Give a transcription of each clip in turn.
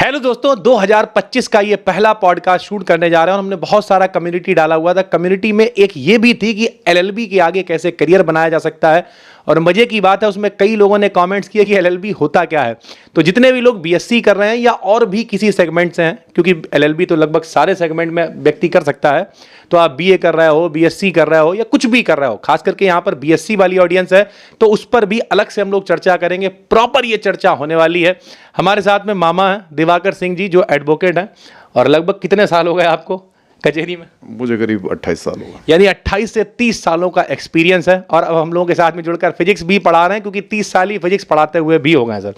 Hello दोस्तों, 2025 का ये पहला पॉडकास्ट शूट करने जा रहे हैं और हमने बहुत सारा कम्युनिटी डाला हुआ था। कम्युनिटी में एक ये भी थी कि एलएलबी के आगे कैसे करियर बनाया जा सकता है। और मजे की बात है, उसमें कई लोगों ने कमेंट्स किए कि एलएलबी होता क्या है। तो जितने भी लोग बीएससी कर रहे हैं या और भी किसी सेगमेंट से हैं, क्योंकि एलएलबी तो लगभग सारे सेगमेंट में व्यक्ति कर सकता है, तो आप बीए कर रहे हो, बीएससी कर रहे हो या कुछ भी कर रहे हो, खास करके यहाँ पर बीएससी वाली ऑडियंस है, तो उस पर भी अलग से हम लोग चर्चा करेंगे। प्रॉपर ये चर्चा होने वाली है। हमारे साथ में मामा हैं दिवाकर सिंह जी, जो एडवोकेट हैं। और लगभग कितने साल हो गए आपको कचहरी में? मुझे करीब 28 साल होगा। यानी 28 से 30 सालों का एक्सपीरियंस है। और अब हम लोगों के साथ में जुड़कर फिजिक्स भी पढ़ा रहे हैं, क्योंकि 30 साल ही फिजिक्स पढ़ाते हुए भी हो गए सर।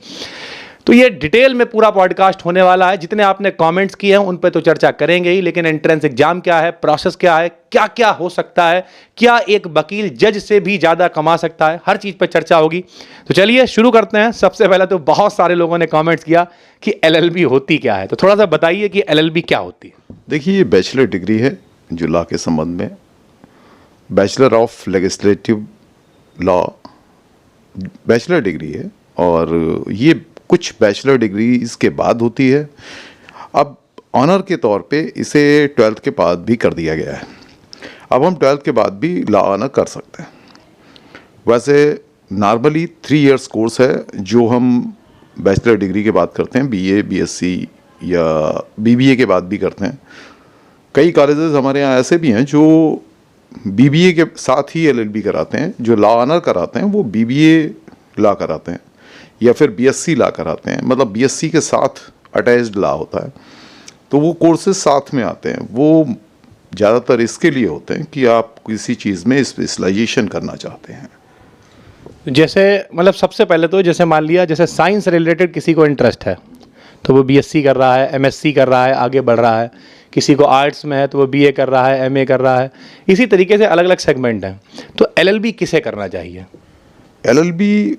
तो ये डिटेल में पूरा पॉडकास्ट होने वाला है। जितने आपने कमेंट्स किए हैं उन पे तो चर्चा करेंगे ही, लेकिन एंट्रेंस एग्जाम क्या है, प्रोसेस क्या है, क्या क्या हो सकता है, क्या एक वकील जज से भी ज़्यादा कमा सकता है, हर चीज़ पे चर्चा होगी। तो चलिए शुरू करते हैं। सबसे पहले तो बहुत सारे लोगों ने कमेंट्स किया कि एलएलबी होती क्या है, तो थोड़ा सा बताइए कि एलएलबी क्या होती है। देखिए, ये बैचलर डिग्री है जो लॉ के संबंध में, bachelor of legislative law bachelor degree है। और ये कुछ बैचलर डिग्री इसके बाद होती है। अब ऑनर के तौर पे इसे 12th के बाद भी कर दिया गया है। अब हम 12th के बाद भी लॉ ऑनर कर सकते हैं। वैसे नॉर्मली 3 इयर्स कोर्स है जो हम बैचलर डिग्री के बाद करते हैं, बीए, बीएससी या बीबीए के बाद भी करते हैं। कई कॉलेजेस हमारे यहाँ ऐसे भी हैं जो बीबीए के साथ ही एलएलबी कराते हैं। जो लॉ ऑनर कराते हैं वो बीबीए लॉ कराते हैं या फिर बीएससी लॉ कराते हैं, मतलब बीएससी के साथ अटैच्ड लॉ होता है। तो वो कोर्सेज साथ में आते हैं। वो ज़्यादातर इसके लिए होते हैं कि आप किसी चीज़ में स्पेशलाइजेशन करना चाहते हैं। जैसे मतलब सबसे पहले तो जैसे मान लिया, जैसे साइंस रिलेटेड किसी को इंटरेस्ट है तो वो बीएससी कर रहा है, एमएससी कर रहा है, आगे बढ़ रहा है। किसी को आर्ट्स में है तो वो बीए कर रहा है, एमए कर रहा है। इसी तरीके से अलग अलग सेगमेंट हैं। तो एलएलबी किसे करना चाहिए? एलएलबी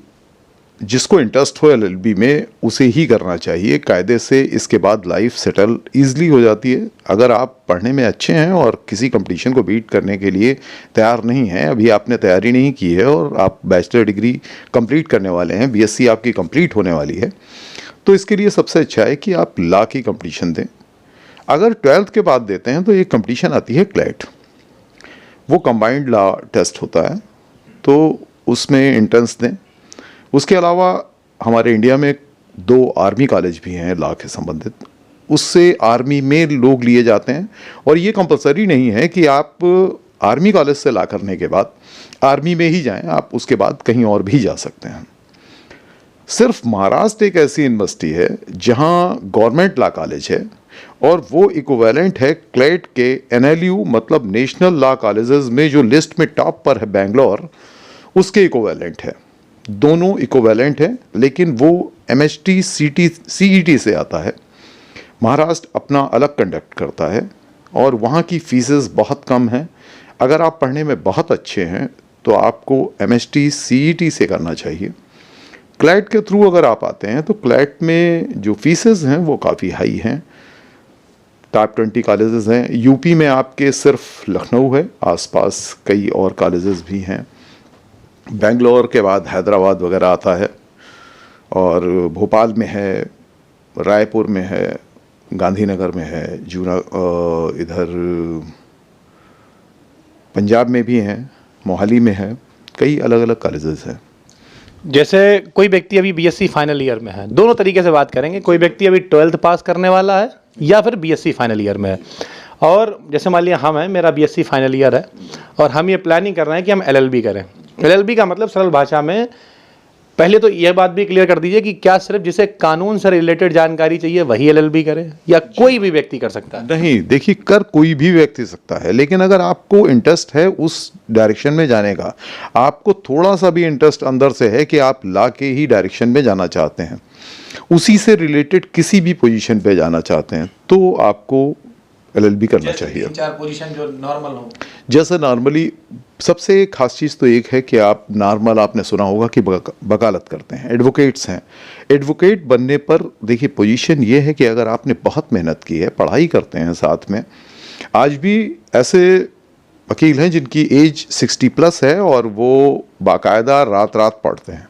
जिसको इंटरेस्ट हो एलएलबी में उसे ही करना चाहिए कायदे से। इसके बाद लाइफ सेटल ईजिली हो जाती है। अगर आप पढ़ने में अच्छे हैं और किसी कंपटीशन को बीट करने के लिए तैयार नहीं हैं, अभी आपने तैयारी नहीं की है और आप बैचलर डिग्री कंप्लीट करने वाले हैं, बीएससी आपकी कंप्लीट होने वाली है, तो इसके लिए सबसे अच्छा है कि आप लॉ की कंपटीशन दें। अगर 12th के बाद देते हैं तो एक कंपटीशन आती है क्लैट, वो कंबाइंड लॉ टेस्ट होता है, तो उसमें एंट्रेंस दें। उसके अलावा हमारे इंडिया में 2 आर्मी कॉलेज भी हैं लॉ के संबंधित, उससे आर्मी में लोग लिए जाते हैं। और ये कंपलसरी नहीं है कि आप आर्मी कॉलेज से लॉ करने के बाद आर्मी में ही जाएं, आप उसके बाद कहीं और भी जा सकते हैं। सिर्फ महाराष्ट्र एक ऐसी यूनिवर्सिटी है जहां गवर्नमेंट लॉ कॉलेज है और वो इक्विवेलेंट है क्लेट के एनएलयू, मतलब नेशनल लॉ कॉलेजेस में जो लिस्ट में टॉप पर है बेंगलोर, उसके इक्विवेलेंट है। दोनों इक्विवेलेंट हैं, लेकिन वो एमएचटी सीईटी से आता है। महाराष्ट्र अपना अलग कंडक्ट करता है और वहाँ की फीसेस बहुत कम हैं। अगर आप पढ़ने में बहुत अच्छे हैं तो आपको एमएचटी सीईटी से करना चाहिए। क्लैट के थ्रू अगर आप आते हैं तो क्लैट में जो फीसेस हैं वो काफ़ी हाई हैं। टॉप 20 कॉलेजेस हैं। यूपी में आपके सिर्फ लखनऊ है, आसपास कई और कॉलेजेस भी हैं। बेंगलोर के बाद हैदराबाद वगैरह आता है, और भोपाल में है, रायपुर में है, गांधीनगर में है, इधर पंजाब में भी हैं, मोहाली में है, कई अलग अलग कॉलेजेस हैं। जैसे कोई व्यक्ति अभी बीएससी फाइनल ईयर में है, दोनों तरीके से बात करेंगे। कोई व्यक्ति अभी 12th पास करने वाला है या फिर बीएससी फाइनल ईयर में है, और जैसे मान लिया हम हैं, मेरा बीएससी फाइनल ईयर है और हम ये प्लानिंग कर रहे हैं कि हम एलएलबी करें। एलएलबी का मतलब सरल भाषा में, पहले तो यह बात भी क्लियर कर दीजिए कि क्या सिर्फ जिसे कानून से रिलेटेड जानकारी चाहिए वही एलएलबी करे या कोई भी व्यक्ति कर सकता है? नहीं, देखिए, कर कोई भी व्यक्ति सकता है, लेकिन अगर आपको इंटरेस्ट है उस डायरेक्शन में जाने का, आपको थोड़ा सा भी इंटरेस्ट अंदर से है कि आप लॉ के ही डायरेक्शन में जाना चाहते हैं, उसी से रिलेटेड किसी भी पोजीशन पे जाना चाहते हैं, तो आपको एलएलबी करना चाहिए। 3-4 पोजीशन जो नॉर्मल हो, जैसे नॉर्मली सबसे खास चीज़ तो एक है कि आप नॉर्मल, आपने सुना होगा कि वकालत करते हैं, एडवोकेट्स हैं। एडवोकेट बनने पर देखिए पोजीशन ये है कि अगर आपने बहुत मेहनत की है, पढ़ाई करते हैं साथ में, आज भी ऐसे वकील हैं जिनकी एज 60+ है और वो बाकायदा रात रात पढ़ते हैं,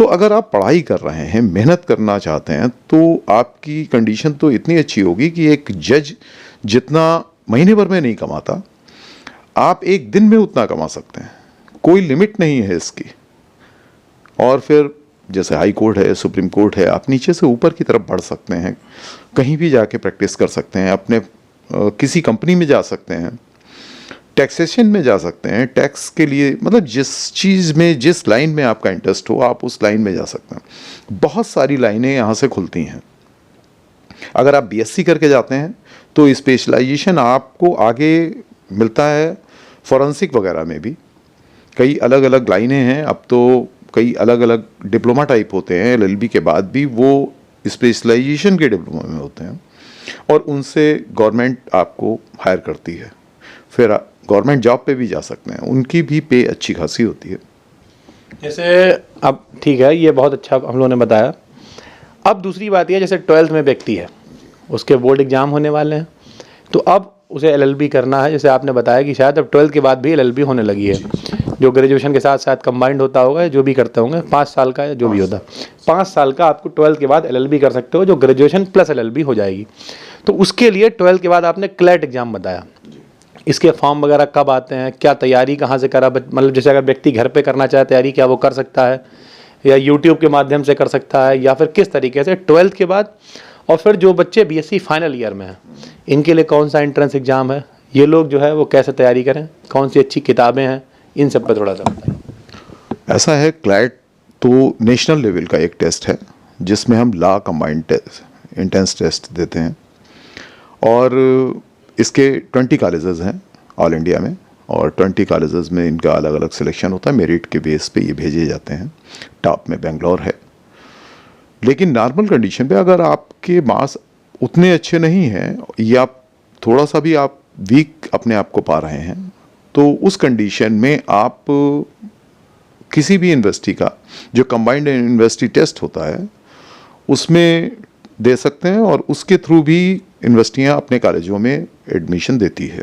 तो अगर आप पढ़ाई कर रहे हैं, मेहनत करना चाहते हैं, तो आपकी कंडीशन तो इतनी अच्छी होगी कि एक जज जितना महीने भर में नहीं कमाता, आप एक दिन में उतना कमा सकते हैं। कोई लिमिट नहीं है इसकी। और फिर जैसे हाई कोर्ट है, सुप्रीम कोर्ट है, आप नीचे से ऊपर की तरफ बढ़ सकते हैं, कहीं भी जाके प्रैक्टिस कर सकते हैं, अपने किसी कंपनी में जा सकते हैं, टैक्सेशन में जा सकते हैं, टैक्स के लिए, मतलब जिस चीज़ में, जिस लाइन में आपका इंटरेस्ट हो, आप उस लाइन में जा सकते हैं। बहुत सारी लाइनें यहाँ से खुलती हैं। अगर आप बीएससी करके जाते हैं तो स्पेशलाइजेशन आपको आगे मिलता है, फॉरेंसिक वगैरह में भी कई अलग अलग लाइनें हैं। अब तो कई अलग अलग डिप्लोमा टाइप होते हैं, एलएलबी के बाद भी वो स्पेशलाइजेशन के डिप्लोमा में होते हैं, और उनसे गवर्नमेंट आपको हायर करती है। फिर गवर्नमेंट जॉब पे भी जा सकते हैं, उनकी भी पे अच्छी खासी होती है। जैसे अब ठीक है, ये बहुत अच्छा हम लोगों ने बताया। अब दूसरी बात ये, जैसे 12th में व्यक्ति है, उसके बोर्ड एग्जाम होने वाले हैं, तो अब उसे एलएलबी करना है। जैसे आपने बताया कि शायद अब 12th के बाद भी एलएलबी होने लगी है, जो ग्रेजुएशन के साथ साथ कंबाइंड होता होगा, जो भी करते होंगे, 5 साल का या जो भी होता, 5 साल का आपको 12th के बाद एलएलबी कर सकते हो, जो ग्रेजुएशन प्लस एलएलबी हो जाएगी। तो उसके लिए 12th के बाद आपने क्लैट एग्जाम बताया, इसके फॉर्म वगैरह कब आते हैं, क्या तैयारी कहाँ से करा, मतलब जैसे अगर व्यक्ति घर पे करना चाहे तैयारी, क्या वो कर सकता है, या यूट्यूब के माध्यम से कर सकता है, या फिर किस तरीके से 12th के बाद? और फिर जो बच्चे बीएससी फाइनल ईयर में हैं, इनके लिए कौन सा एंट्रेंस एग्जाम है, ये लोग जो है वो कैसे तैयारी करें, कौन सी अच्छी किताबें हैं, इन सब पर थोड़ा सा बताइए। ऐसा है, क्लैट तो नेशनल लेवल का एक टेस्ट है जिसमें हम law combined test, intense test देते हैं, और इसके 20 कॉलेजेस हैं ऑल इंडिया में, और 20 कॉलेजेस में इनका अलग अलग सिलेक्शन होता है, मेरिट के बेस पे ये भेजे जाते हैं। टॉप में बेंगलोर है। लेकिन नॉर्मल कंडीशन पे अगर आपके मार्क्स उतने अच्छे नहीं हैं, या थोड़ा सा भी आप वीक अपने आप को पा रहे हैं, तो उस कंडीशन में आप किसी भी यूनिवर्सिटी का जो कंबाइंड यूनिवर्सिटी टेस्ट होता है उसमें दे सकते हैं, और उसके थ्रू भी यूनिवर्सिटियां अपने कॉलेजों में एडमिशन देती है।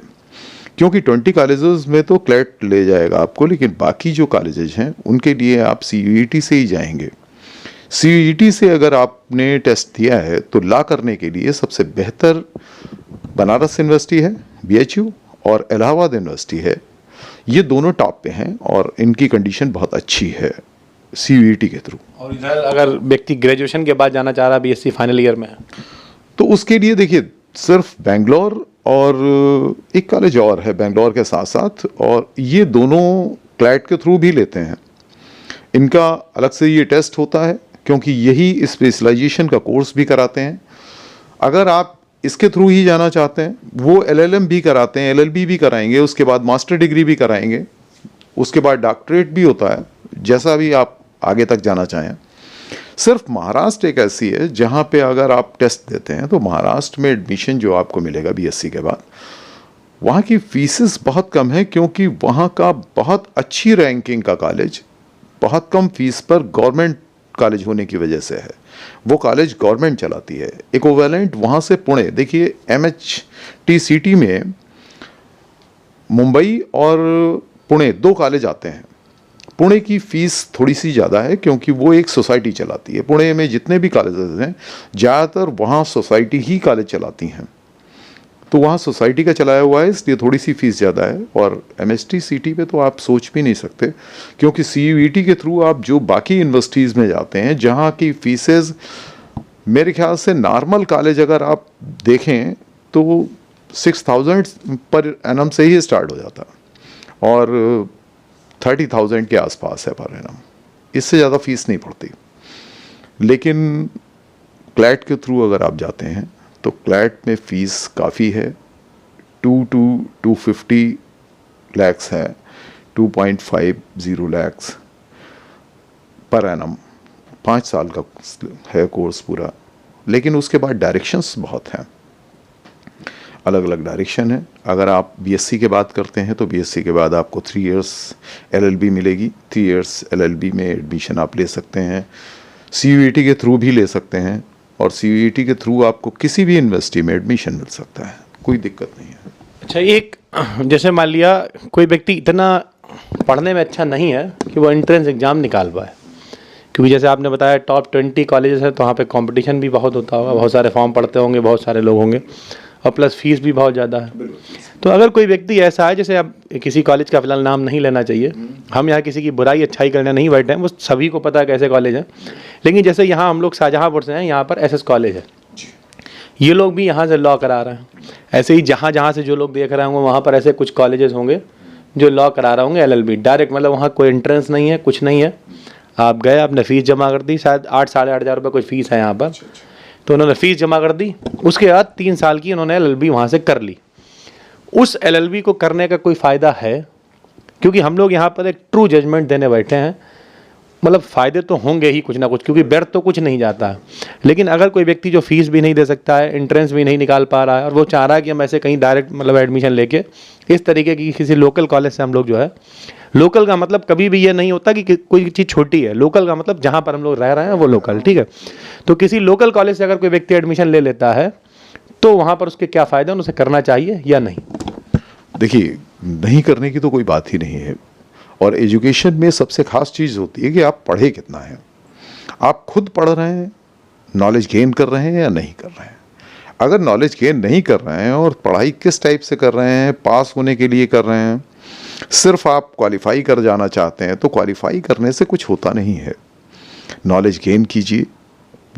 क्योंकि 20 कॉलेजेस में तो क्लैट ले जाएगा आपको, लेकिन बाकी जो कॉलेजेस हैं उनके लिए आप सीयूईटी से ही जाएंगे। सीयूईटी से अगर आपने टेस्ट दिया है तो लॉ करने के लिए सबसे बेहतर बनारस यूनिवर्सिटी है, बीएचयू, और इलाहाबाद यूनिवर्सिटी है। ये दोनों टॉप पे हैं और इनकी कंडीशन बहुत अच्छी है सीयूईटी के थ्रू। और इधर अगर व्यक्ति ग्रेजुएशन के बाद जाना चाह रहा है, बीएससी फाइनल ईयर में है, तो उसके लिए देखिए सिर्फ बेंगलोर और एक कॉलेज और है बेंगलोर के साथ साथ, और ये दोनों क्लैट के थ्रू भी लेते हैं। इनका अलग से ये टेस्ट होता है, क्योंकि यही स्पेशलाइजेशन का कोर्स भी कराते हैं। अगर आप इसके थ्रू ही जाना चाहते हैं, वो एलएलएम भी कराते हैं, एलएलबी भी कराएंगे, उसके बाद मास्टर डिग्री भी कराएंगे, उसके बाद डॉक्टरेट भी होता है, जैसा भी आप आगे तक जाना चाहें। सिर्फ महाराष्ट्र एक ऐसी है जहाँ पे अगर आप टेस्ट देते हैं तो महाराष्ट्र में एडमिशन जो आपको मिलेगा बीएससी के बाद, वहाँ की फीसेस बहुत कम है, क्योंकि वहाँ का बहुत अच्छी रैंकिंग का कॉलेज बहुत कम फीस पर गवर्नमेंट कॉलेज होने की वजह से है। वो कॉलेज गवर्नमेंट चलाती है। इक्विवेलेंट वहाँ से पुणे, देखिए MHTCT में मुंबई और पुणे 2 कॉलेज आते हैं। पुणे की फ़ीस थोड़ी सी ज़्यादा है, क्योंकि वो एक सोसाइटी चलाती है। पुणे में जितने भी कॉलेजेस हैं ज़्यादातर वहाँ सोसाइटी ही कॉलेज चलाती हैं, तो वहाँ सोसाइटी का चलाया हुआ है, इसलिए थोड़ी सी फीस ज़्यादा है। और MHTCT पे तो आप सोच भी नहीं सकते, क्योंकि CUET के थ्रू आप जो बाकी यूनिवर्सिटीज़ में जाते हैं जहाँ की फीसेस मेरे ख्याल से नॉर्मल कॉलेज अगर आप देखें तो 6,000 पर एनम से ही स्टार्ट हो जाता, और 30,000 के आसपास है पर एनम, इससे ज़्यादा फीस नहीं पड़ती। लेकिन क्लैट के थ्रू अगर आप जाते हैं तो क्लैट में फ़ीस काफ़ी है, 250 लैक्स है, 2.50 लैक्स पर एनम, 5 साल का है कोर्स पूरा। लेकिन उसके बाद डायरेक्शंस बहुत हैं, अलग अलग डायरेक्शन है। अगर आप बीएससी के बाद करते हैं तो बीएससी के बाद आपको 3 इयर्स LLB मिलेगी। 3 इयर्स LLB में एडमिशन आप ले सकते हैं, CUET के थ्रू भी ले सकते हैं, और CUET के थ्रू आपको किसी भी यूनिवर्सिटी में एडमिशन मिल सकता है, कोई दिक्कत नहीं है। अच्छा, एक जैसे मान लिया कोई व्यक्ति इतना पढ़ने में अच्छा नहीं है कि वो एंट्रेंस एग्ज़ाम निकाल पाए, क्योंकि जैसे आपने बताया टॉप 20 कॉलेजेस हैं, तो वहाँ पे कंपटीशन भी बहुत होता होगा, बहुत सारे फॉर्म पढ़ते होंगे, बहुत सारे लोग होंगे, और प्लस फीस भी बहुत ज़्यादा है। तो अगर कोई व्यक्ति ऐसा है, जैसे अब किसी कॉलेज का फिलहाल नाम नहीं लेना चाहिए, हम यहाँ किसी की बुराई अच्छाई करने नहीं बैठे हैं, वो सभी को पता है कैसे कॉलेज हैं, लेकिन जैसे यहाँ हम लोग शाहजहाँपुर से हैं, यहाँ पर एसएस कॉलेज है, ये लोग भी यहाँ से लॉ करा रहे हैं। ऐसे ही जहाँ जहाँ से जो लोग देख रहे होंगे वहाँ पर ऐसे कुछ कॉलेजेस होंगे जो लॉ करा रहे होंगे LLB डायरेक्ट, मतलब वहाँ कोई एंट्रेंस नहीं है, कुछ नहीं है, आप गए, आपने फ़ीस जमा कर दी, शायद 8-8,500 रुपये कुछ फ़ीस है यहाँ पर, तो उन्होंने फ़ीस जमा कर दी, उसके बाद 3 साल की उन्होंने LLB वहाँ से कर ली। उस LLB को करने का कोई फ़ायदा है? क्योंकि हम लोग यहाँ पर एक ट्रू जजमेंट देने बैठे हैं, मतलब फ़ायदे तो होंगे ही कुछ ना कुछ, क्योंकि व्यर्थ तो कुछ नहीं जाता है, लेकिन अगर कोई व्यक्ति जो फीस भी नहीं दे सकता है, एंट्रेंस भी नहीं निकाल पा रहा है, और वो चाह रहा है कि हम ऐसे कहीं डायरेक्ट मतलब एडमिशन लेके इस तरीके की किसी लोकल कॉलेज से हम लोग जो है, लोकल का मतलब कभी भी ये नहीं होता कि कोई चीज़ छोटी है, लोकल का मतलब जहाँ पर हम लोग रह रहे हैं वो लोकल, ठीक है। तो किसी लोकल कॉलेज से अगर कोई व्यक्ति एडमिशन ले लेता है तो वहाँ पर उसके क्या फ़ायदे हैं, उसे करना चाहिए या नहीं? देखिए, नहीं करने की तो कोई बात ही नहीं है, और एजुकेशन में सबसे खास चीज़ होती है कि आप पढ़े कितना है, आप खुद पढ़ रहे हैं, नॉलेज गेन कर रहे हैं या नहीं कर रहे हैं। अगर नॉलेज गेन नहीं कर रहे हैं और पढ़ाई किस टाइप से कर रहे हैं, पास होने के लिए कर रहे हैं, सिर्फ आप क्वालिफाई कर जाना चाहते हैं, तो क्वालिफाई करने से कुछ होता नहीं है। नॉलेज गेन कीजिए,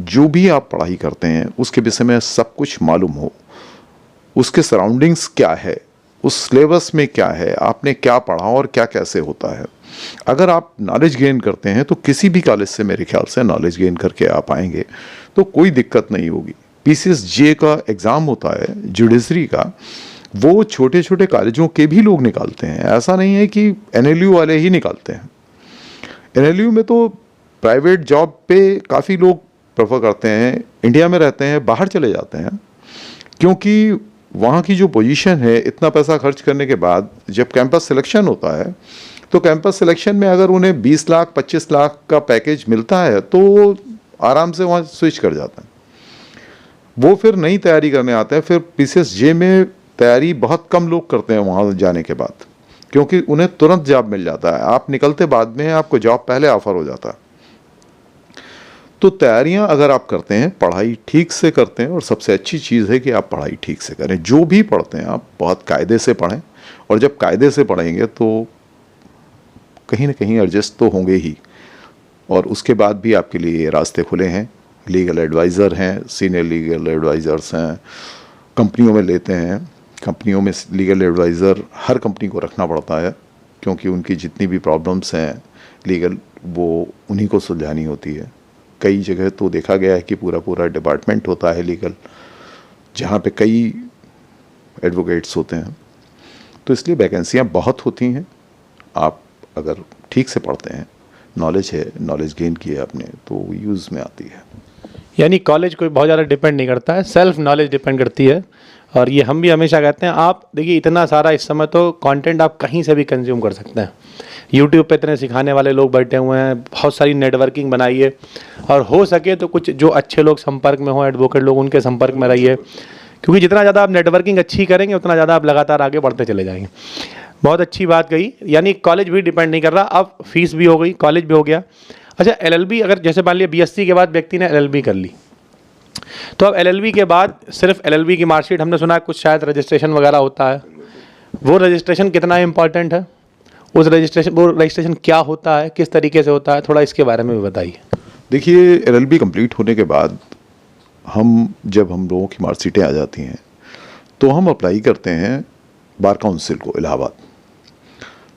जो भी आप पढ़ाई करते हैं उसके विषय में सब कुछ मालूम हो, उसके सराउंडिंग्स क्या है, उस सिलेबस में क्या है, आपने क्या पढ़ा और क्या कैसे होता है। अगर आप नॉलेज गेन करते हैं तो किसी भी कॉलेज से मेरे ख्याल से नॉलेज गेन करके आप आएंगे तो कोई दिक्कत नहीं होगी। PCSJ का एग्ज़ाम होता है जुडिशरी का, वो छोटे छोटे कॉलेजों के भी लोग निकालते हैं, ऐसा नहीं है कि NLU वाले ही निकालते हैं। NLU में तो प्राइवेट जॉब पे काफ़ी लोग प्रेफर करते हैं, इंडिया में रहते हैं, बाहर चले जाते हैं, क्योंकि वहाँ की जो पोजीशन है, इतना पैसा खर्च करने के बाद जब कैंपस सिलेक्शन होता है तो कैंपस सिलेक्शन में अगर उन्हें 20 लाख 25 लाख का पैकेज मिलता है तो वो आराम से वहाँ स्विच कर जाते हैं। वो फिर नई तैयारी करने आते हैं, फिर PCSJ में तैयारी बहुत कम लोग करते हैं वहाँ जाने के बाद, क्योंकि उन्हें तुरंत जॉब मिल जाता है, आप निकलते बाद में आपको जॉब पहले ऑफर हो जाता है। तो तैयारियां अगर आप करते हैं, पढ़ाई ठीक से करते हैं, और सबसे अच्छी चीज़ है कि आप पढ़ाई ठीक से करें, जो भी पढ़ते हैं आप बहुत कायदे से पढ़ें, और जब कायदे से पढ़ेंगे तो कहीं ना कहीं एडजस्ट तो होंगे ही, और उसके बाद भी आपके लिए रास्ते खुले हैं। लीगल एडवाइज़र हैं, सीनियर लीगल एडवाइज़र्स हैं, कंपनियों में लेते हैं, कंपनियों में लीगल एडवाइज़र हर कंपनी को रखना पड़ता है, क्योंकि उनकी जितनी भी प्रॉब्लम्स हैं लीगल, वो उन्हीं को सुलझानी होती है। कई जगह तो देखा गया है कि पूरा पूरा डिपार्टमेंट होता है लीगल, जहाँ पे कई एडवोकेट्स होते हैं, तो इसलिए वैकेंसियाँ बहुत होती हैं। आप अगर ठीक से पढ़ते हैं, नॉलेज है, नॉलेज गेन किया आपने, तो यूज़ में आती है। यानी कॉलेज कोई बहुत ज़्यादा डिपेंड नहीं करता है, सेल्फ नॉलेज डिपेंड करती है। और ये हम भी हमेशा कहते हैं, आप देखिए इतना सारा इस समय तो कंटेंट आप कहीं से भी कंज्यूम कर सकते हैं। यूट्यूब पे इतने सिखाने वाले लोग बैठे हुए हैं, बहुत सारी नेटवर्किंग बनाइए, और हो सके तो कुछ जो अच्छे लोग संपर्क में हों, एडवोकेट लोग, उनके संपर्क में रहिए, क्योंकि जितना ज़्यादा आप नेटवर्किंग अच्छी करेंगे उतना ज़्यादा आप लगातार आगे बढ़ते चले जाएंगे। बहुत अच्छी बात कही, यानी कॉलेज भी डिपेंड नहीं कर रहा, अब फीस भी हो गई, कॉलेज भी हो गया। अच्छा, LLB अगर जैसे मान लिया BSc के बाद व्यक्ति ने LLB कर ली, तो अब LLB के बाद सिर्फ LLB की मार्कशीट, हमने सुना है कुछ शायद रजिस्ट्रेशन वगैरह होता है, वो रजिस्ट्रेशन कितना इम्पॉर्टेंट है? वो रजिस्ट्रेशन क्या होता है, किस तरीके से होता है, थोड़ा इसके बारे में भी बताइए। देखिए, LLB कंप्लीट होने के बाद जब हम लोगों की मार्कशीटें आ जाती हैं तो हम अप्लाई करते हैं बार काउंसिल को इलाहाबाद,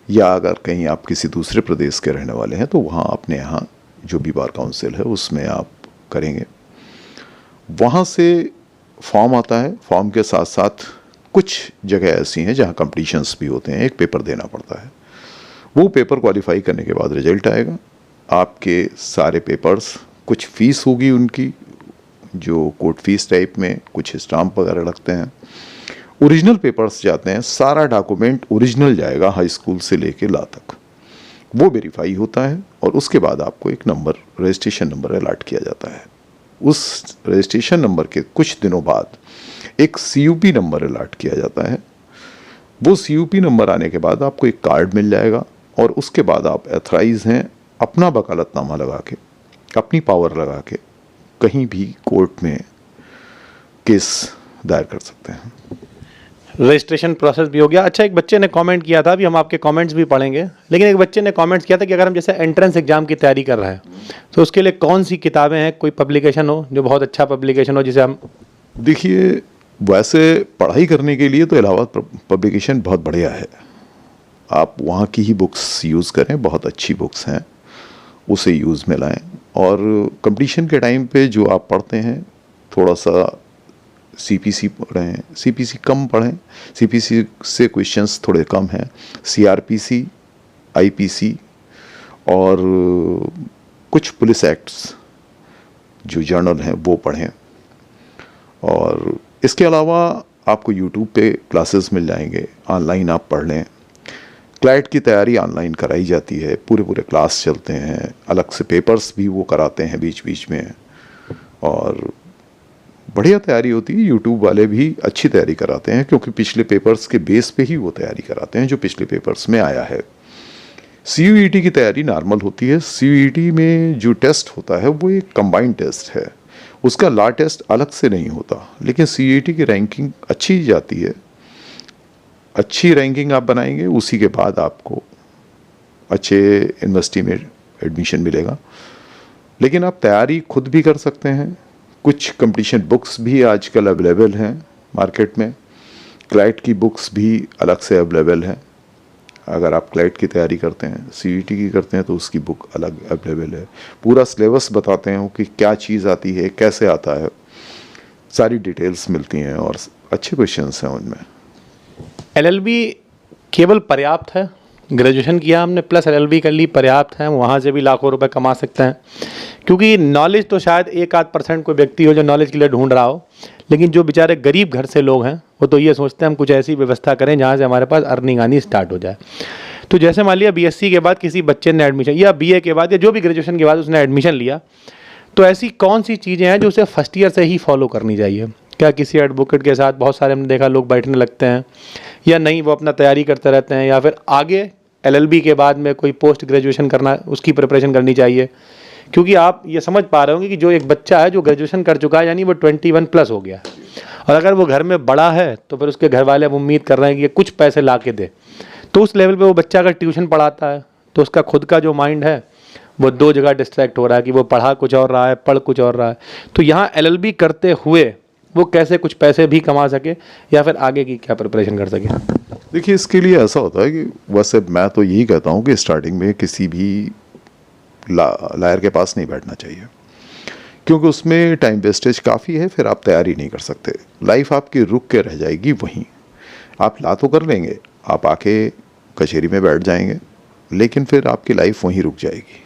या अगर कहीं आप किसी दूसरे प्रदेश के रहने वाले हैं तो वहाँ अपने यहाँ जो भी बार काउंसिल है उसमें आप करेंगे। वहाँ से फॉर्म आता है, फॉर्म के साथ साथ कुछ जगह ऐसी हैं जहाँ कंपटीशंस भी होते हैं, एक पेपर देना पड़ता है। वो पेपर क्वालिफाई करने के बाद रिजल्ट आएगा, आपके सारे पेपर्स, कुछ फ़ीस होगी उनकी, जो कोर्ट फीस टाइप में, कुछ स्टाम्प वगैरह लगते हैं, ओरिजिनल पेपर्स जाते हैं, सारा डॉक्यूमेंट ओरिजिनल जाएगा हाई स्कूल से लेके ला तक, वो वेरीफाई होता है, और उसके बाद आपको एक नंबर, रजिस्ट्रेशन नंबर अलॉट किया जाता है। उस रजिस्ट्रेशन नंबर के कुछ दिनों बाद एक CUP नंबर अलॉट किया जाता है। वो CUP नंबर आने के बाद आपको एक कार्ड मिल जाएगा, और उसके बाद आप एथराइज हैं अपना वकालतनामा लगा के अपनी पावर लगा के कहीं भी कोर्ट में केस दायर कर सकते हैं। रजिस्ट्रेशन प्रोसेस भी हो गया। अच्छा, एक बच्चे ने कमेंट किया था, अभी हम आपके कमेंट्स भी पढ़ेंगे, लेकिन एक बच्चे ने कमेंट किया था कि अगर हम जैसे एंट्रेंस एग्जाम की तैयारी कर रहे हैं तो उसके लिए कौन सी किताबें हैं, कोई पब्लिकेशन हो जो बहुत अच्छा पब्लिकेशन हो जिसे हम। देखिए, वैसे पढ़ाई करने के लिए तो इलाहाबाद पब्लिकेशन बहुत बढ़िया है, आप वहाँ की ही बुक्स यूज़ करें, बहुत अच्छी बुक्स हैं, उसे यूज़ में लाएं। और कंपटीशन के टाइम पे जो आप पढ़ते हैं, थोड़ा सा सीपीसी पढ़ें, सीपीसी कम पढ़ें, सीपीसी से क्वेश्चंस थोड़े कम हैं, सीआरपीसी, आईपीसी और कुछ पुलिस एक्ट्स जो जर्नल हैं वो पढ़ें। और इसके अलावा आपको यूट्यूब पे क्लासेस मिल जाएंगे, ऑनलाइन आप पढ़ लें। क्लैट की तैयारी ऑनलाइन कराई जाती है, पूरे पूरे क्लास चलते हैं, अलग से पेपर्स भी वो कराते हैं बीच बीच में, और बढ़िया तैयारी होती है। यूट्यूब वाले भी अच्छी तैयारी कराते हैं, क्योंकि पिछले पेपर्स के बेस पे ही वो तैयारी कराते हैं जो पिछले पेपर्स में आया है। सीयूईटी की तैयारी नॉर्मल होती है। सीयूईटी में जो टेस्ट होता है वो एक कंबाइंड टेस्ट है, उसका लॉ टेस्ट अलग से नहीं होता, लेकिन सीयूईटी की रैंकिंग अच्छी जाती है। अच्छी रैंकिंग आप बनाएंगे, उसी के बाद आपको अच्छे यूनिवर्सिटी में एडमिशन मिलेगा। लेकिन आप तैयारी खुद भी कर सकते हैं, कुछ कंपटीशन बुक्स भी आजकल अवेलेबल हैं मार्केट में, क्लैट की बुक्स भी अलग से अवेलेबल हैं। अगर आप क्लैट की तैयारी करते हैं, सीईटी की करते हैं, तो उसकी बुक अलग अवेलेबल है, पूरा सिलेबस बताते हैं कि क्या चीज़ आती है, कैसे आता है, सारी डिटेल्स मिलती हैं और अच्छे क्वेश्चंस हैं उनमें। एलएलबी केवल पर्याप्त है, ग्रेजुएशन किया हमने प्लस एलएलबी कर ली, पर्याप्त है, वहाँ से भी लाखों रुपए कमा सकते हैं? क्योंकि नॉलेज तो शायद 1-8% कोई व्यक्ति हो जो नॉलेज के लिए ढूंढ रहा हो, लेकिन जो बेचारे गरीब घर से लोग हैं वो तो ये सोचते हैं हम कुछ ऐसी व्यवस्था करें जहाँ से हमारे पास अर्निंग आनी स्टार्ट हो जाए। तो जैसे मान लिया बीएससी के बाद किसी बच्चे ने एडमिशन, या बीए के बाद, या जो भी ग्रेजुएशन के बाद उसने एडमिशन लिया, तो ऐसी कौन सी चीज़ें हैं जो उसे फर्स्ट ईयर से ही फॉलो करनी चाहिए? क्या किसी एडवोकेट के साथ बहुत सारे हमने देखा लोग बैठने लगते हैं, या नहीं वो अपना तैयारी करते रहते हैं, या फिर आगे एलएलबी के बाद में कोई पोस्ट ग्रेजुएशन करना, उसकी प्रिपरेशन करनी चाहिए? क्योंकि आप ये समझ पा रहे होंगे कि जो एक बच्चा है जो ग्रेजुएशन कर चुका है, यानी वो 21 प्लस हो गया, और अगर वो घर में बड़ा है तो फिर उसके घर वाले अब उम्मीद कर रहे हैं कि ये कुछ पैसे ला के दे। तो उस लेवल पे वो बच्चा अगर ट्यूशन पढ़ाता है तो उसका खुद का जो माइंड है वो दो जगह डिस्ट्रैक्ट हो रहा है, कि वो पढ़ा कुछ और रहा है, पढ़ कुछ और रहा है। तो यहाँ एलएलबी करते हुए वो कैसे कुछ पैसे भी कमा सके, या फिर आगे की क्या प्रिपरेशन कर सके? देखिए, इसके लिए ऐसा होता है कि वैसे मैं तो यही कहता हूँ कि स्टार्टिंग में किसी भी लायर के पास नहीं बैठना चाहिए, क्योंकि उसमें टाइम वेस्टेज काफ़ी है, फिर आप तैयारी नहीं कर सकते, लाइफ आपकी रुक के रह जाएगी वहीं। आप ला तो कर लेंगे, आप आके कचहरी में बैठ जाएंगे, लेकिन फिर आपकी लाइफ वहीं रुक जाएगी।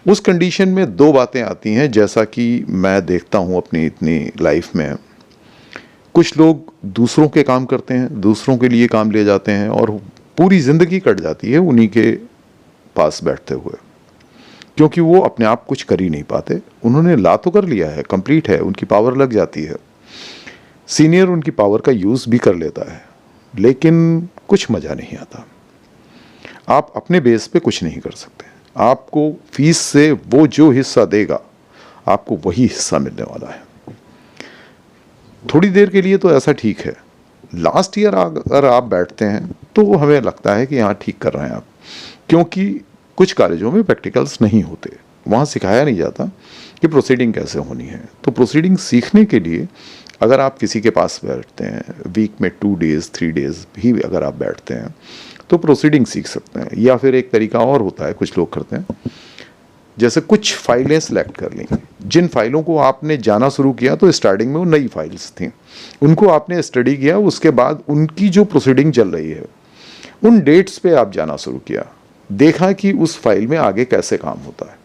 उस कंडीशन में दो बातें आती हैं, जैसा कि मैं देखता हूँ अपनी इतनी लाइफ में। कुछ लोग दूसरों के काम करते हैं, दूसरों के लिए काम ले जाते हैं, और पूरी ज़िंदगी कट जाती है उन्हीं के पास बैठते हुए, क्योंकि वो अपने आप कुछ कर ही नहीं पाते। उन्होंने ला तो कर लिया है, कंप्लीट है, उनकी पावर लग जाती है, सीनियर उनकी पावर का यूज़ भी कर लेता है, लेकिन कुछ मज़ा नहीं आता। आप अपने बेस पे कुछ नहीं कर सकते। आपको फीस से वो जो हिस्सा देगा, आपको वही हिस्सा मिलने वाला है। थोड़ी देर के लिए तो ऐसा ठीक है, लास्ट ईयर अगर आप बैठते हैं तो हमें लगता है कि यहाँ ठीक कर रहे हैं आप, क्योंकि कुछ कॉलेजों में प्रैक्टिकल्स नहीं होते, वहाँ सिखाया नहीं जाता कि प्रोसीडिंग कैसे होनी है। तो प्रोसीडिंग सीखने के लिए अगर आप किसी के पास बैठते हैं, वीक में 2 डेज़ 3 डेज़ भी अगर आप बैठते हैं तो प्रोसीडिंग सीख सकते हैं। या फिर एक तरीका और होता है, कुछ लोग करते हैं, जैसे कुछ फाइलें सेलेक्ट कर ली, जिन फाइलों को आपने जाना शुरू किया तो स्टार्टिंग में वो नई फाइल्स थी, उनको आपने स्टडी किया, उसके बाद उनकी जो प्रोसीडिंग चल रही है उन डेट्स पे आप जाना शुरू किया, देखा कि उस फाइल में आगे कैसे काम होता है,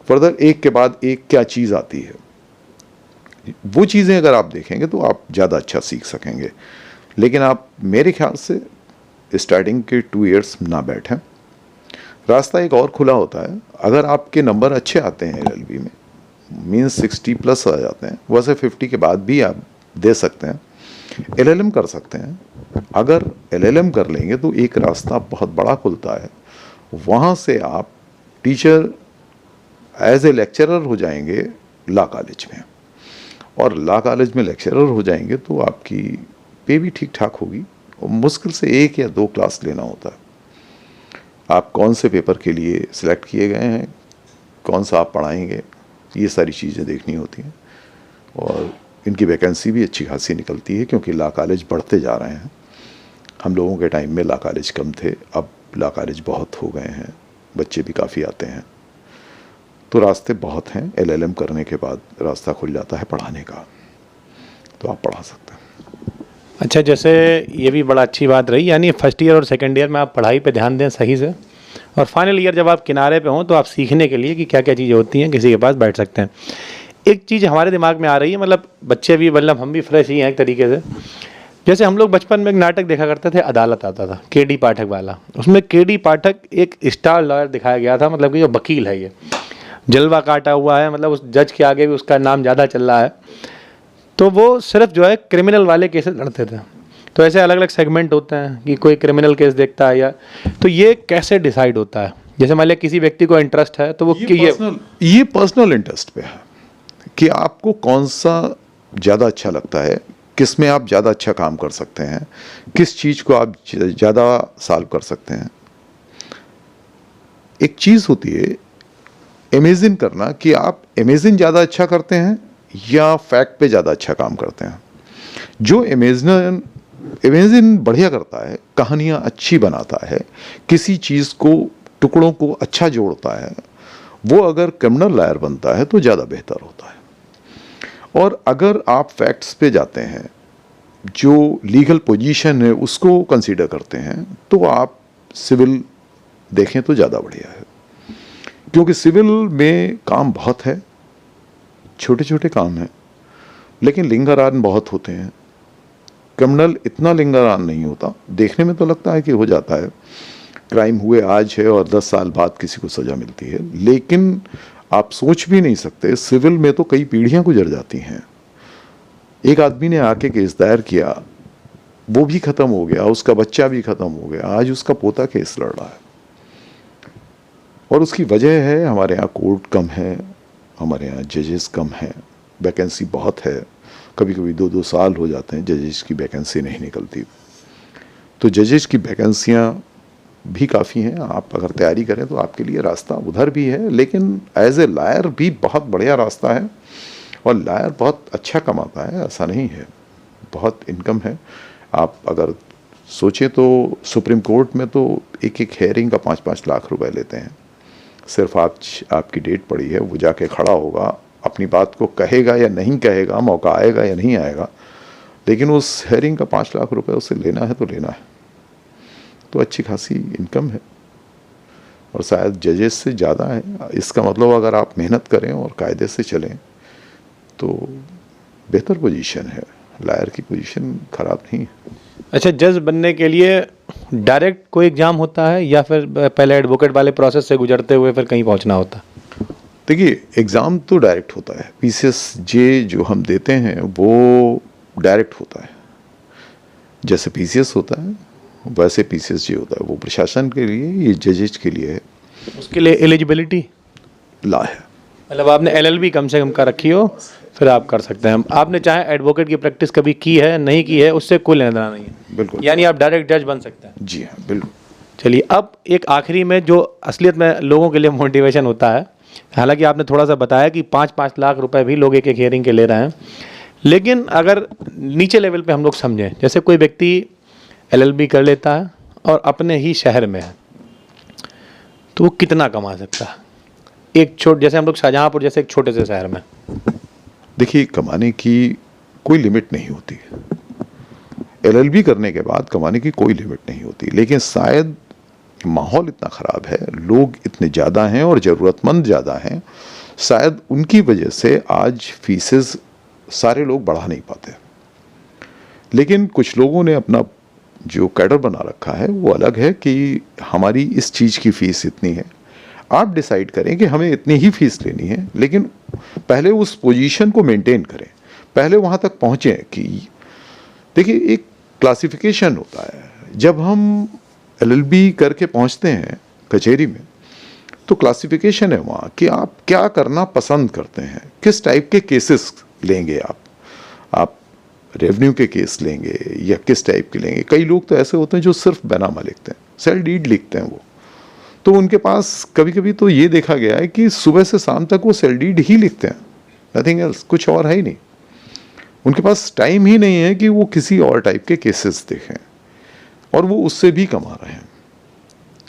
फर्दर एक के बाद एक क्या चीज़ आती है। वो चीज़ें अगर आप देखेंगे तो आप ज़्यादा अच्छा सीख सकेंगे। लेकिन आप मेरे ख्याल से स्टार्टिंग के 2 इयर्स ना बैठें। रास्ता एक और खुला होता है, अगर आपके नंबर अच्छे आते हैं एलएलबी में, मीन्स 60 प्लस आ जाते हैं, वैसे 50 के बाद भी आप दे सकते हैं, एलएलएम कर सकते हैं। अगर एलएलएम कर लेंगे तो एक रास्ता बहुत बड़ा खुलता है, वहाँ से आप टीचर एज ए लेक्चरर हो जाएंगे लॉ कॉलेज में, और लॉ कॉलेज में लेक्चरर हो जाएंगे तो आपकी पे भी ठीक ठाक होगी, और मुश्किल से 1 या 2 क्लास लेना होता है। आप कौन से पेपर के लिए सिलेक्ट किए गए हैं, कौन सा आप पढ़ाएंगे, ये सारी चीज़ें देखनी होती हैं। और इनकी वैकेंसी भी अच्छी खासी निकलती है, क्योंकि लॉ कॉलेज बढ़ते जा रहे हैं। हम लोगों के टाइम में लॉ कॉलेज कम थे, अब लॉ कॉलेज बहुत हो गए हैं, बच्चे भी काफ़ी आते हैं, तो रास्ते बहुत हैं। LLM करने के बाद रास्ता खुल जाता है पढ़ाने का, तो आप पढ़ा सकते हैं। अच्छा, जैसे ये भी बड़ा अच्छी बात रही, यानी फर्स्ट ईयर और सेकंड ईयर में आप पढ़ाई पे ध्यान दें सही से, और फाइनल ईयर जब आप किनारे पे हों तो आप सीखने के लिए कि क्या क्या चीज़ें होती हैं किसी के पास बैठ सकते हैं। एक चीज़ हमारे दिमाग में आ रही है, मतलब बच्चे भी, मतलब हम भी फ्रेश ही हैं एक तरीके से। जैसे हम लोग बचपन में एक नाटक देखा करते थे, अदालत आता था, KD पाठक वाला। उसमें KD पाठक एक स्टार लॉयर दिखाया गया था, मतलब कि जो वकील है, ये जलवा काटा हुआ है, मतलब उस जज के आगे भी उसका नाम ज़्यादा चल रहा है। तो वो सिर्फ जो है क्रिमिनल वाले केसेस लड़ते थे। तो ऐसे अलग अलग सेगमेंट होते हैं कि कोई क्रिमिनल केस देखता है, या तो ये कैसे डिसाइड होता है? जैसे मान लिया किसी व्यक्ति को इंटरेस्ट है तो वो ये पर्सनल इंटरेस्ट पे है कि आपको कौन सा ज़्यादा अच्छा लगता है, किस में आप ज़्यादा अच्छा काम कर सकते हैं, किस चीज़ को आप ज़्यादा सॉल्व कर सकते हैं। एक चीज़ होती है इमेजिन करना कि आप इमेजिन ज़्यादा अच्छा करते हैं या फैक्ट पे ज़्यादा अच्छा काम करते हैं। जो इमेजिन बढ़िया करता है, कहानियाँ अच्छी बनाता है, किसी चीज़ को, टुकड़ों को अच्छा जोड़ता है, वो अगर क्रिमिनल लॉयर बनता है तो ज़्यादा बेहतर होता है। और अगर आप फैक्ट्स पे जाते हैं, जो लीगल पोजीशन है उसको कंसीडर करते हैं, तो आप सिविल देखें तो ज़्यादा बढ़िया है। क्योंकि सिविल में काम बहुत है, छोटे छोटे काम हैं, लेकिन लिंगारान बहुत होते हैं। क्रिमिनल इतना लिंगारान नहीं होता, देखने में तो लगता है कि हो जाता है, क्राइम हुए आज है और 10 साल बाद किसी को सज़ा मिलती है, लेकिन आप सोच भी नहीं सकते सिविल में तो कई पीढ़ियां गुजर जाती हैं। एक आदमी ने आके केस दायर किया, वो भी ख़त्म हो गया, उसका बच्चा भी ख़त्म हो गया, आज उसका पोता केस लड़ रहा है। और उसकी वजह है हमारे यहाँ कोर्ट कम है, हमारे यहाँ जजेस कम हैं, वैकेंसी बहुत है, कभी कभी 2-2 साल हो जाते हैं जजेस की वैकेंसी नहीं निकलती। तो जजेस की वैकेंसियाँ भी काफ़ी हैं, आप अगर तैयारी करें तो आपके लिए रास्ता उधर भी है, लेकिन एज ए लायर भी बहुत बढ़िया रास्ता है, और लायर बहुत अच्छा कमाता है, ऐसा नहीं है, बहुत इनकम है। आप अगर सोचें तो सुप्रीम कोर्ट में तो एक एक हेयरिंग का 5-5 लाख रुपए लेते हैं। सिर्फ आपकी डेट पड़ी है, वो जाके खड़ा होगा, अपनी बात को कहेगा या नहीं कहेगा, मौका आएगा या नहीं आएगा, लेकिन उस हेयरिंग का 5 लाख रुपए उसे लेना है तो लेना है। तो अच्छी खासी इनकम है, और शायद जजेस से ज़्यादा है। इसका मतलब अगर आप मेहनत करें और कायदे से चलें तो बेहतर पोजीशन है, लायर की पोजीशन ख़राब नहीं है। अच्छा, जज बनने के लिए डायरेक्ट कोई एग्ज़ाम होता है या फिर पहले एडवोकेट वाले प्रोसेस से गुजरते हुए फिर कहीं पहुंचना होता है? देखिए, एग्ज़ाम तो डायरेक्ट होता है, PCS जो हम देते हैं वो डायरेक्ट होता है। जैसे PCS होता है वैसे PCS होता है, वो प्रशासन के लिए, ये जजेज के लिए है। उसके लिए एलिजिबिलिटी ला है, मतलब आपने LLB कम से कम कर रखी हो फिर आप कर सकते हैं। आपने चाहे एडवोकेट की प्रैक्टिस कभी की है नहीं की है, उससे कोई लेना देना नहीं है। बिल्कुल, यानी आप डायरेक्ट जज बन सकते हैं। जी हाँ, बिल्कुल। चलिए, अब एक आखिरी में जो असलियत में लोगों के लिए मोटिवेशन होता है, हालांकि आपने थोड़ा सा बताया कि 5-5 लाख रुपए भी लोग एक एक हियरिंग के ले रहे हैं, लेकिन अगर नीचे लेवल पे हम लोग समझें, जैसे कोई व्यक्ति LLB कर लेता है और अपने ही शहर में है, तो वो कितना कमा सकता है? जैसे हम लोग शाहजहाँपुर जैसे एक छोटे से शहर में। देखिए, कमाने की कोई लिमिट नहीं होती, LLB करने के बाद कमाने की कोई लिमिट नहीं होती, लेकिन शायद माहौल इतना ख़राब है, लोग इतने ज़्यादा हैं और ज़रूरतमंद ज़्यादा हैं, शायद उनकी वजह से आज फीसेस सारे लोग बढ़ा नहीं पाते। लेकिन कुछ लोगों ने अपना जो कैडर बना रखा है वो अलग है कि हमारी इस चीज़ की फ़ीस इतनी है, आप डिसाइड करें कि हमें इतनी ही फीस लेनी है, लेकिन पहले उस पोजीशन को मेंटेन करें, पहले वहाँ तक पहुँचें कि देखिए, एक क्लासिफिकेशन होता है। जब हम LLB करके पहुँचते हैं कचहरी में तो क्लासिफिकेशन है वहाँ कि आप क्या करना पसंद करते हैं, किस टाइप के केसेस लेंगे आप रेवेन्यू के केस लेंगे या किस टाइप के लेंगे। कई लोग तो ऐसे होते हैं जो सिर्फ बैनामा लिखते हैं, सेल डीड लिखते हैं वो, तो उनके पास कभी कभी तो ये देखा गया है कि सुबह से शाम तक वो सेल डीड ही लिखते हैं, नथिंग एल्स, कुछ और है ही नहीं। उनके पास टाइम ही नहीं है कि वो किसी और टाइप के केसेस देखें, और वो उससे भी कमा रहे हैं।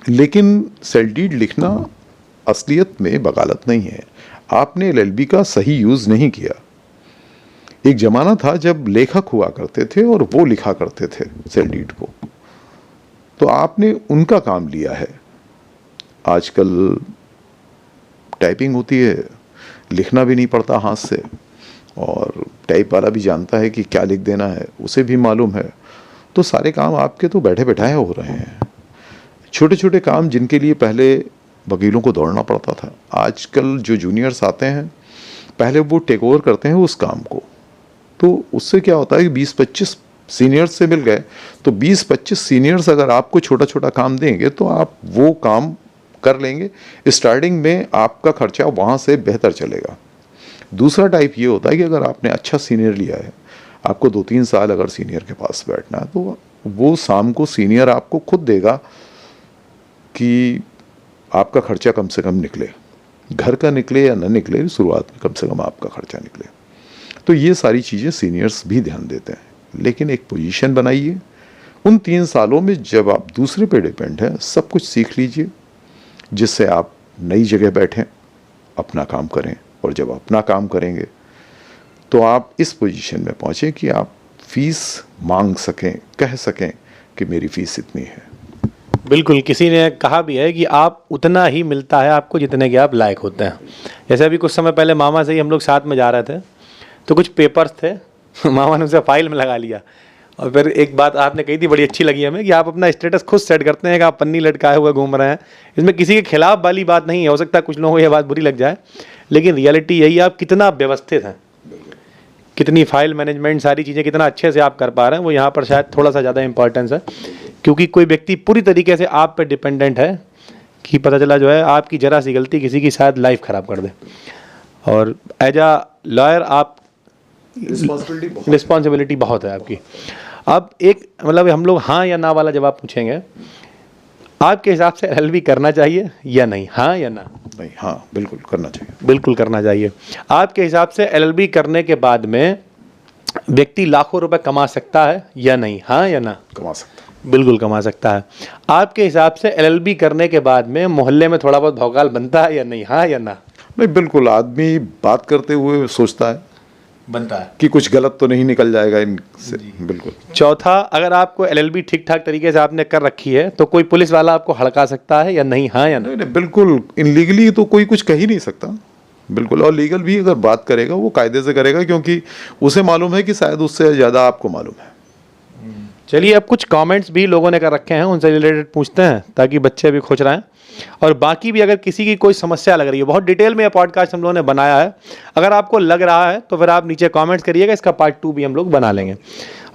लेकिन सेल डीड लिखना असलियत में वकालत नहीं है। आपने एलएलबी का सही यूज नहीं किया। एक जमाना था जब लेखक हुआ करते थे और वो लिखा करते थे सेल डीड को, तो आपने उनका काम लिया है। आजकल टाइपिंग होती है, लिखना भी नहीं पड़ता हाथ से, और टाइप वाला भी जानता है कि क्या लिख देना है, उसे भी मालूम है। तो सारे काम आपके तो बैठे बैठाए हो रहे हैं। छोटे छोटे काम जिनके लिए पहले वकीलों को दौड़ना पड़ता था, आजकल जो जूनियर्स आते हैं पहले वो टेक ओवर करते हैं उस काम को। तो उससे क्या होता है कि 20-25 सीनियर्स से मिल गए, तो 20-25 सीनियर्स अगर आपको छोटा छोटा काम देंगे तो आप वो काम कर लेंगे। स्टार्टिंग में आपका खर्चा वहाँ से बेहतर चलेगा। दूसरा टाइप ये होता है कि अगर आपने अच्छा सीनियर लिया है, आपको 2-3 साल अगर सीनियर के पास बैठना है, तो वो शाम को सीनियर आपको खुद देगा कि आपका खर्चा कम से कम निकले, घर का निकले या न निकले, शुरुआत में कम से कम आपका खर्चा निकले। तो ये सारी चीज़ें सीनियर्स भी ध्यान देते हैं। लेकिन एक पोजीशन बनाइए, उन 3 सालों में जब आप दूसरे पे डिपेंड हैं, सब कुछ सीख लीजिए, जिससे आप नई जगह बैठें, अपना काम करें, और जब अपना काम करेंगे तो आप इस पोजीशन में पहुँचें कि आप फीस मांग सकें, कह सकें कि मेरी फ़ीस इतनी है। बिल्कुल, किसी ने कहा भी है कि आप उतना ही मिलता है आपको जितने के आप लायक होते हैं। जैसे अभी कुछ समय पहले मामा से ही हम लोग साथ में जा रहे थे, तो कुछ पेपर्स थे मामा ने उसे फाइल में लगा लिया, और फिर एक बात आपने कही थी बड़ी अच्छी लगी हमें कि आप अपना स्टेटस खुद सेट करते हैं कि आप पन्नी लटकाए हुए घूम रहे हैं। इसमें किसी के खिलाफ वाली बात नहीं है, हो सकता है कुछ लोगों को यह बात बुरी लग जाए, लेकिन रियलिटी यही है। आप कितना व्यवस्थित हैं, कितनी फाइल मैनेजमेंट, सारी चीज़ें कितना अच्छे से आप कर पा रहे हैं, वो यहाँ पर शायद थोड़ा सा ज़्यादा इंपॉर्टेंस है। क्योंकि कोई व्यक्ति पूरी तरीके से आप पे डिपेंडेंट है कि पता चला जो है आपकी ज़रा सी गलती किसी की शायद लाइफ ख़राब कर दे। और एज अ लॉयर आप रिस्पॉन्सिबिलिटी बहुत है आपकी। अब एक मतलब हम लोग हाँ या ना वाला जवाब पूछेंगे, आपके हिसाब से एलएलबी करना चाहिए या नहीं, हाँ या ना? नहीं, हाँ बिल्कुल करना चाहिए। बिल्कुल करना चाहिए। आपके हिसाब से एलएलबी करने के बाद में व्यक्ति लाखों रुपए कमा सकता है या नहीं, हाँ या ना? कमा सकता है, बिल्कुल कमा सकता है। आपके हिसाब से एलएलबी करने के बाद में मोहल्ले में थोड़ा बहुत भौकाल बनता है या नहीं, हाँ या ना? नहीं बिल्कुल, आदमी बात करते हुए सोचता है बनता है कि कुछ गलत तो नहीं निकल जाएगा इनसे। बिल्कुल। चौथा, अगर आपको एलएलबी ठीक ठाक तरीके से आपने कर रखी है तो कोई पुलिस वाला आपको हड़का सकता है या नहीं, हाँ या ना? नहीं, बिल्कुल इनलीगली तो कोई कुछ कह ही नहीं सकता। बिल्कुल, और लीगल भी अगर बात करेगा वो कायदे से करेगा, क्योंकि उसे मालूम है कि शायद उससे ज़्यादा आपको मालूम है। चलिए, अब कुछ कमेंट्स भी लोगों ने कर रखे हैं, उनसे रिलेटेड पूछते हैं ताकि बच्चे भी खुश रहें। और बाकी भी अगर किसी की कोई समस्या लग रही है, बहुत डिटेल में यह पॉडकास्ट हम लोगों ने बनाया है, अगर आपको लग रहा है तो फिर आप नीचे कमेंट्स करिएगा, इसका पार्ट 2 भी हम लोग बना लेंगे।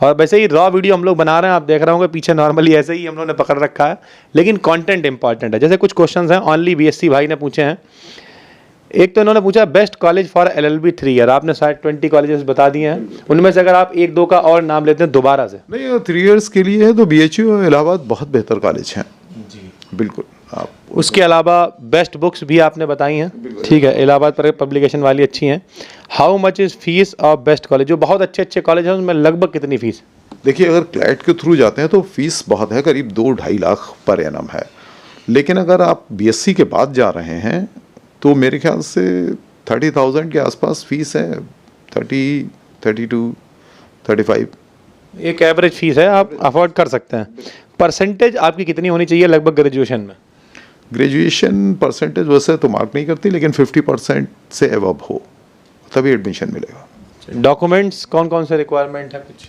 और वैसे ही रॉ वीडियो हम लोग बना रहे हैं, आप देख रहे होंगे पीछे नॉर्मली ऐसे ही हम लोगों ने पकड़ रखा है, लेकिन कंटेंट इंपॉर्टेंट है। जैसे कुछ क्वेश्चंस हैं ओनली बीएससी भाई ने पूछे हैं। एक तो इन्होंने पूछा best college for LLB 3 year, आपने शायद 20 कॉलेजेस बता दिए हैं, उनमें से अगर आप 1-2 का और नाम लेते हैं दोबारा से। नहीं, 3 इयर्स के लिए है तो बीएचयू और इलाहाबाद बहुत बेहतर कॉलेज हैं जी। बिल्कुल। आप उसके अलावा बेस्ट बुक्स भी आपने बताई हैं, ठीक है, इलाहाबाद पर पब्लिकेशन वाली अच्छी हैं। How much is fees of best college, जो बहुत अच्छे अच्छे कॉलेज हैं उनमें लगभग कितनी फीस? देखिए, अगर क्लैट के थ्रू जाते हैं तो फीस बहुत है, करीब 2-2.5 लाख पर एनम है। लेकिन अगर आप बीएससी के बाद जा रहे हैं तो मेरे ख्याल से 30,000 के आसपास फीस है, 30, 32, 35। एक एवरेज फीस है, आप अफोर्ड कर सकते हैं। परसेंटेज आपकी कितनी होनी चाहिए लगभग ग्रेजुएशन में? ग्रेजुएशन परसेंटेज वैसे तो मार्क नहीं करती, लेकिन 50% से एबव हो तभी एडमिशन मिलेगा। डॉक्यूमेंट्स कौन कौन से रिक्वायरमेंट है? कुछ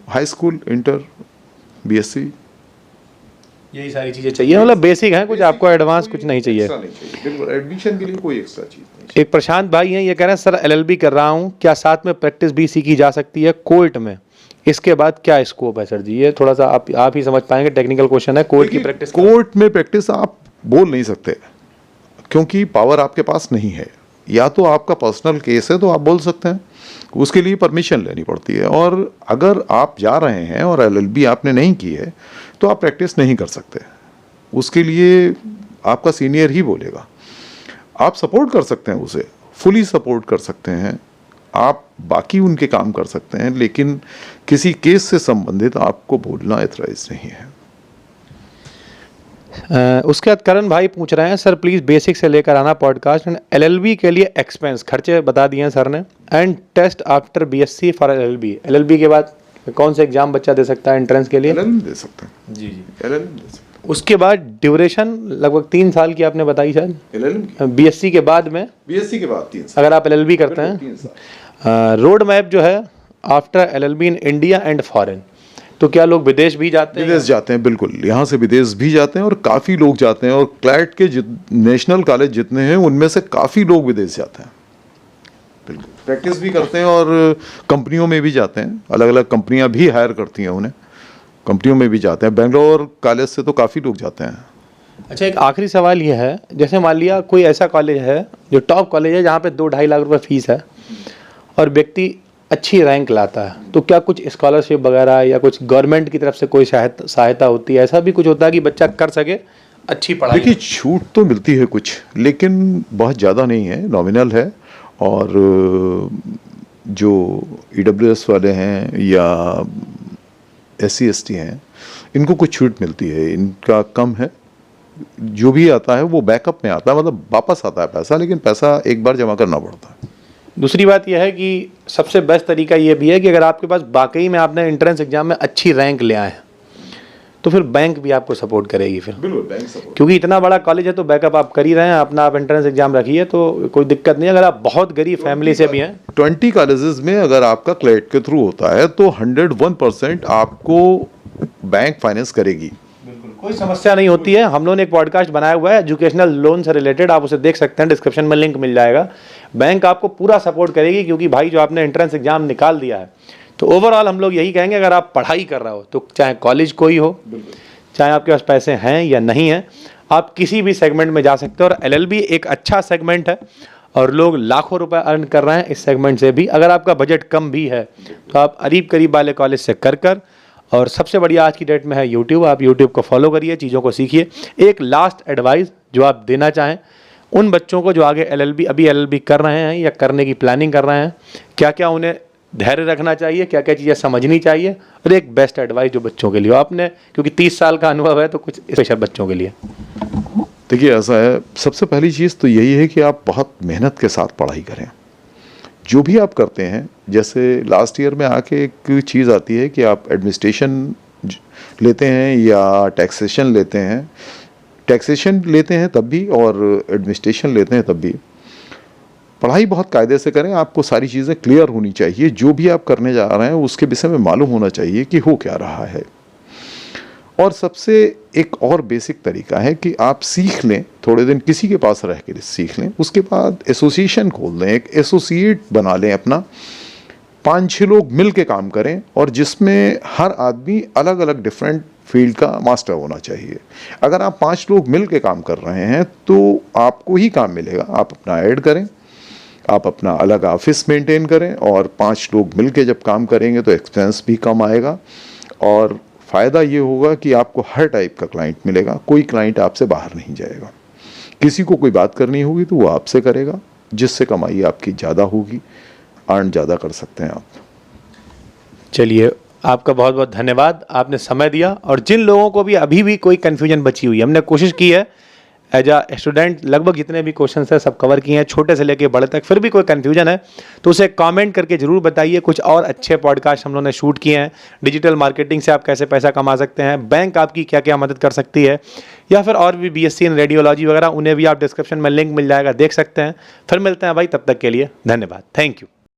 हाई स्कूल, इंटर, बीएससी, यही सारी चीज़ें चाहिए, मतलब बेसिक है, कुछ आपको एडवांस कुछ नहीं चाहिए। बिल्कुल, एडमिशन के लिए कोई एक्स्ट्रा चीज़ नहीं। एक प्रशांत भाई हैं, ये कह रहे हैं सर एलएलबी कर रहा हूँ, क्या साथ में प्रैक्टिस भी सीखी जा सकती है कोर्ट में? इसके बाद क्या स्कोप है सर जी? ये थोड़ा सा आप ही समझ पाएंगे, टेक्निकल क्वेश्चन है। कोर्ट की प्रैक्टिस, कोर्ट में प्रैक्टिस आप बोल नहीं सकते, क्योंकि पावर आपके पास नहीं है। या तो आपका पर्सनल केस है तो आप बोल सकते हैं, उसके लिए परमिशन लेनी पड़ती है। और अगर आप जा रहे हैं और एलएलबी आपने नहीं की है तो आप प्रैक्टिस नहीं कर सकते, उसके लिए आपका सीनियर ही बोलेगा। आप सपोर्ट कर सकते हैं, उसे फुली सपोर्ट कर सकते हैं, आप बाकी उनके काम कर सकते हैं, लेकिन किसी केस से संबंधित आपको बोलना एथराइज नहीं है। उसके बाद करण भाई पूछ रहे हैं, सर प्लीज़ बेसिक से लेकर आना पॉडकास्ट एंड एलएलबी के लिए एक्सपेंस खर्चे बता दिए हैं सर ने, and test after BSc for LLB. LLB के बाद कौन से एग्जाम बच्चा दे सकता है एंट्रेंस के लिए? एलएलएम दे सकते हैं जी जी। एलएलएम दे सकते हैं। उसके बाद ड्यूरेशन लगभग 3 साल की आपने बताई शायद, एलएलएम बीएससी के बाद में, बीएससी के बाद 3 साल अगर आप एलएलबी करते हैं। 3 साल। रोड मैप जो है after LLB in India and foreign, तो क्या लोग विदेश भी जाते हैं? विदेश जाते हैं, बिल्कुल, यहाँ से विदेश भी जाते हैं और काफ़ी लोग जाते हैं। और क्लैट के नेशनल कॉलेज जितने हैं उनमें से काफ़ी लोग विदेश जाते हैं, बिल्कुल प्रैक्टिस भी करते हैं और कंपनियों में भी जाते हैं। अलग अलग कंपनियां भी हायर करती हैं उन्हें, कंपनियों में भी जाते हैं। बेंगलोर कॉलेज से तो काफ़ी लोग जाते हैं। अच्छा, एक आखिरी सवाल ये है, जैसे मान लिया कोई ऐसा कॉलेज है जो टॉप कॉलेज है जहाँ पे 2-2.5 लाख रुपए फीस है और व्यक्ति अच्छी रैंक लाता है, तो क्या कुछ स्कॉलरशिप वगैरह या कुछ गवर्नमेंट की तरफ से कोई सहायता होती है? ऐसा भी कुछ होता है कि बच्चा कर सके अच्छी पढ़ाई? देखिए, छूट तो मिलती है कुछ, लेकिन बहुत ज़्यादा नहीं है, नॉमिनल है। और जो ईडब्ल्यूएस वाले हैं या SC ST हैं, इनको कुछ छूट मिलती है, इनका कम है। जो भी आता है वो बैकअप में आता है, मतलब वापस आता है पैसा, लेकिन पैसा एक बार जमा करना पड़ता है। दूसरी बात यह है कि सबसे बेस्ट तरीका ये भी है कि अगर आपके पास वाकई में आपने एंट्रेंस एग्जाम में अच्छी रैंक ले आए हैं तो फिर बैंक भी आपको सपोर्ट करेगी फिर, बिल्कुल बैंक सपोर्ट, क्योंकि इतना बड़ा कॉलेज है तो बैकअप आप कर ही रहे हैं अपना, आप एंट्रेंस एग्जाम रखिए तो कोई दिक्कत नहीं। अगर आप बहुत गरीब फैमिली से भी हैं, 20 कॉलेजेस में अगर आपका क्लैट के थ्रू होता है तो 101% आपको बैंक फाइनेंस करेगी, कोई समस्या नहीं होती है। हम लोगों ने एक पॉडकास्ट बनाया हुआ है एजुकेशनल लोन से रिलेटेड, आप उसे देख सकते हैं, डिस्क्रिप्शन में लिंक मिल जाएगा। बैंक आपको पूरा सपोर्ट करेगी, क्योंकि भाई जो आपने एंट्रेंस एग्जाम निकाल दिया है तो ओवरऑल हम लोग यही कहेंगे, अगर आप पढ़ाई कर रहे हो तो चाहे कॉलेज कोई हो, चाहे आपके पास पैसे हैं या नहीं हैं, आप किसी भी सेगमेंट में जा सकते हो। और एलएलबी एक अच्छा सेगमेंट है और लोग लाखों रुपए अर्न कर रहे हैं इस सेगमेंट से भी। अगर आपका बजट कम भी है तो आप करीब वाले कॉलेज से कर और सबसे बढ़िया आज की डेट में है यूट्यूब, आप यूट्यूब को फॉलो करिए, चीज़ों को सीखिए। एक लास्ट एडवाइस जो आप देना चाहें उन बच्चों को जो आगे अभी एलएलबी कर रहे हैं या करने की प्लानिंग कर रहे हैं, क्या क्या उन्हें धैर्य रखना चाहिए, क्या क्या चीज़ें समझनी चाहिए, और एक बेस्ट एडवाइस जो बच्चों के लिए हो आपने, क्योंकि 30 साल का अनुभव है तो कुछ स्पेशल बच्चों के लिए। देखिए, ऐसा है, सबसे पहली चीज़ तो यही है कि आप बहुत मेहनत के साथ पढ़ाई करें। जो भी आप करते हैं, जैसे लास्ट ईयर में आके एक चीज़ आती है कि आप एडमिनिस्ट्रेशन लेते हैं या टैक्सेशन लेते हैं, टैक्सेशन लेते हैं तब भी और एडमिनिस्ट्रेशन लेते हैं तब भी पढ़ाई बहुत कायदे से करें। आपको सारी चीज़ें क्लियर होनी चाहिए, जो भी आप करने जा रहे हैं उसके विषय में मालूम होना चाहिए कि हो क्या रहा है। और सबसे एक और बेसिक तरीका है कि आप सीख लें, थोड़े दिन किसी के पास रह के सीख लें, उसके बाद एसोसिएशन खोल लें, एक एसोसिएट बना लें अपना, 5-6 लोग मिल के काम करें और जिसमें हर आदमी अलग अलग डिफरेंट फील्ड का मास्टर होना चाहिए। अगर आप 5 लोग मिल के काम कर रहे हैं तो आपको ही काम मिलेगा। आप अपना ऐड करें, आप अपना अलग ऑफिस मेंटेन करें और 5 लोग मिल के जब काम करेंगे तो एक्सपेंस भी कम आएगा और फ़ायदा ये होगा कि आपको हर टाइप का क्लाइंट मिलेगा, कोई क्लाइंट आपसे बाहर नहीं जाएगा। किसी को कोई बात करनी होगी तो वो आपसे करेगा, जिससे कमाई आपकी ज़्यादा होगी, अर्न ज़्यादा कर सकते हैं आप। चलिए, आपका बहुत बहुत धन्यवाद, आपने समय दिया। और जिन लोगों को भी अभी भी कोई कन्फ्यूजन बची हुई है, हमने कोशिश की है एज अ स्टूडेंट लगभग जितने भी क्वेश्चन है सब कवर किए हैं, छोटे से लेके बड़े तक। फिर भी कोई कन्फ्यूजन है तो उसे कमेंट करके ज़रूर बताइए। कुछ और अच्छे पॉडकास्ट हम लोगों ने शूट किए हैं, डिजिटल मार्केटिंग से आप कैसे पैसा कमा सकते हैं, बैंक आपकी क्या क्या मदद कर सकती है, या फिर और भी BSc इन रेडियोलॉजी वगैरह, उन्हें भी आप डिस्क्रिप्शन में लिंक मिल जाएगा, देख सकते हैं। फिर मिलते हैं भाई, तब तक के लिए धन्यवाद, थैंक यू।